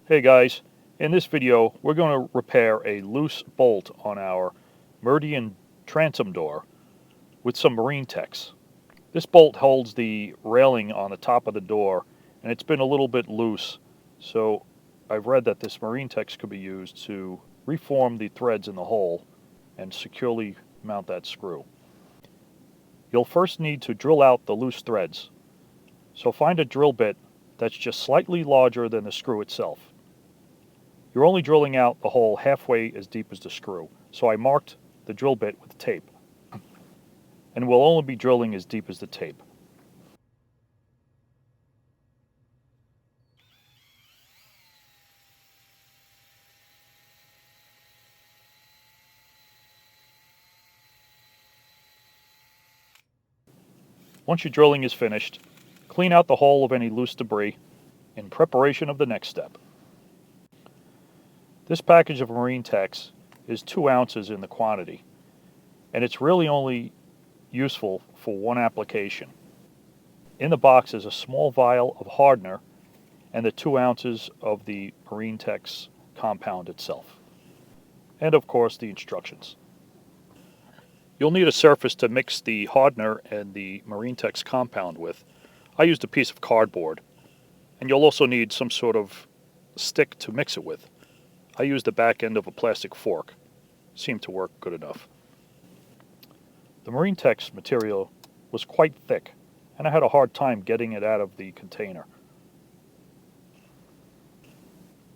Hey guys, in this video we're going to repair a loose bolt on our Meridian transom door with some Marinetex. This bolt holds the railing on the top of the door and it's been a little bit loose, so I've read that this Marinetex could be used to reform the threads in the hole and securely mount that screw. You'll first need to drill out the loose threads, so find a drill bit that's just slightly larger than the screw itself. You're only drilling out the hole halfway as deep as the screw, so I marked the drill bit with tape. And we'll only be drilling as deep as the tape. Once your drilling is finished, clean out the hole of any loose debris in preparation of the next step. This package of Marinetex is 2 ounces in the quantity, and it's really only useful for one application. In the box is a small vial of hardener and the 2 ounces of the Marinetex compound itself. And of course the instructions. You'll need a surface to mix the hardener and the Marinetex compound with. I used a piece of cardboard, and you'll also need some sort of stick to mix it with. I used the back end of a plastic fork. Seemed to work good enough. The Marinetex material was quite thick, and I had a hard time getting it out of the container.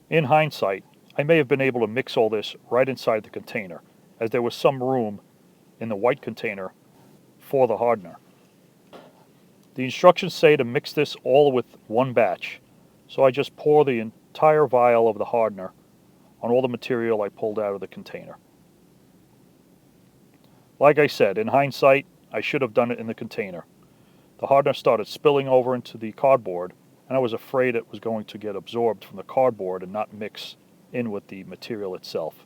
In hindsight, I may have been able to mix all this right inside the container, as there was some room in the white container for the hardener. The instructions say to mix this all with one batch, so I just pour the entire vial of the hardener on all the material I pulled out of the container. Like I said, in hindsight, I should have done it in the container. The hardener started spilling over into the cardboard, and I was afraid it was going to get absorbed from the cardboard and not mix in with the material itself.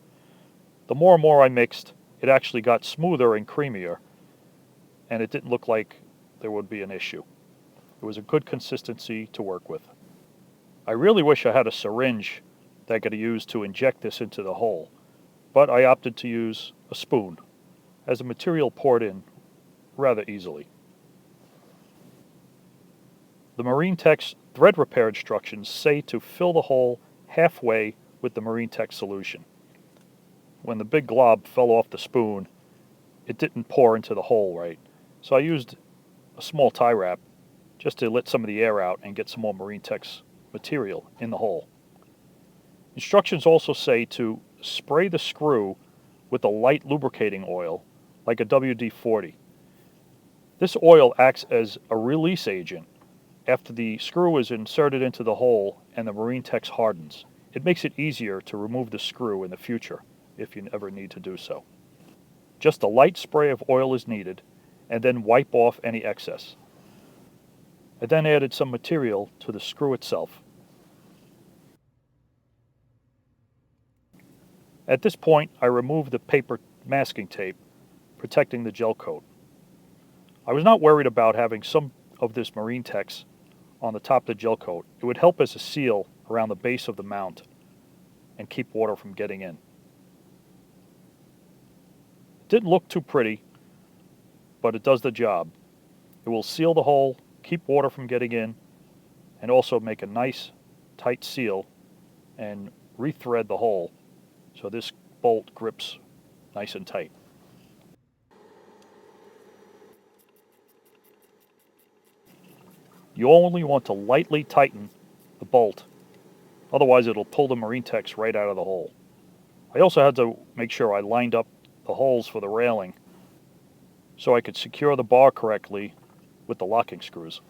The more and more I mixed, it actually got smoother and creamier, and it didn't look like there would be an issue. It was a good consistency to work with. I really wish I had a syringe that I could use to inject this into the hole, but I opted to use a spoon, as the material poured in rather easily. The Marinetex thread repair instructions say to fill the hole halfway with the Marinetex solution. When the big glob fell off the spoon, it didn't pour into the hole right, so I used a small tie wrap just to let some of the air out and get some more Marinetex material in the hole. Instructions also say to spray the screw with a light lubricating oil, like a WD-40. This oil acts as a release agent after the screw is inserted into the hole and the Marinetex hardens. It makes it easier to remove the screw in the future if you ever need to do so. Just a light spray of oil is needed, and then wipe off any excess. I then added some material to the screw itself. At this point, I removed the paper masking tape, protecting the gel coat. I was not worried about having some of this Marinetex on the top of the gel coat. It would help as a seal around the base of the mount and keep water from getting in. It didn't look too pretty, but it does the job. It will seal the hole, keep water from getting in, and also make a nice tight seal and rethread the hole so this bolt grips nice and tight. You only want to lightly tighten the bolt, otherwise it'll pull the Marinetex right out of the hole. I also had to make sure I lined up the holes for the railing so I could secure the bar correctly with the locking screws.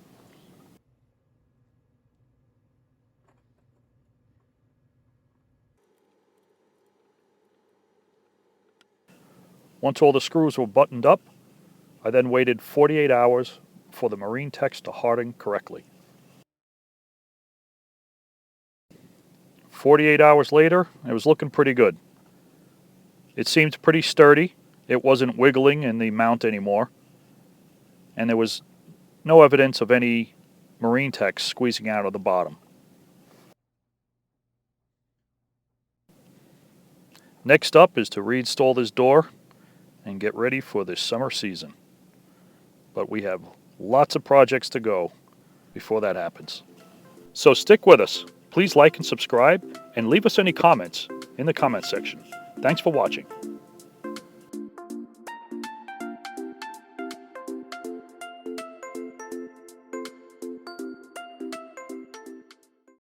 Once all the screws were buttoned up, I then waited 48 hours for the Marinetex to harden correctly. 48 hours later, it was looking pretty good. It seemed pretty sturdy. It wasn't wiggling in the mount anymore, and there was no evidence of any Marinetex squeezing out of the bottom. Next up is to reinstall this door and get ready for this summer season. But we have lots of projects to go before that happens. So stick with us. Please like and subscribe and leave us any comments in the comment section. Thanks for watching.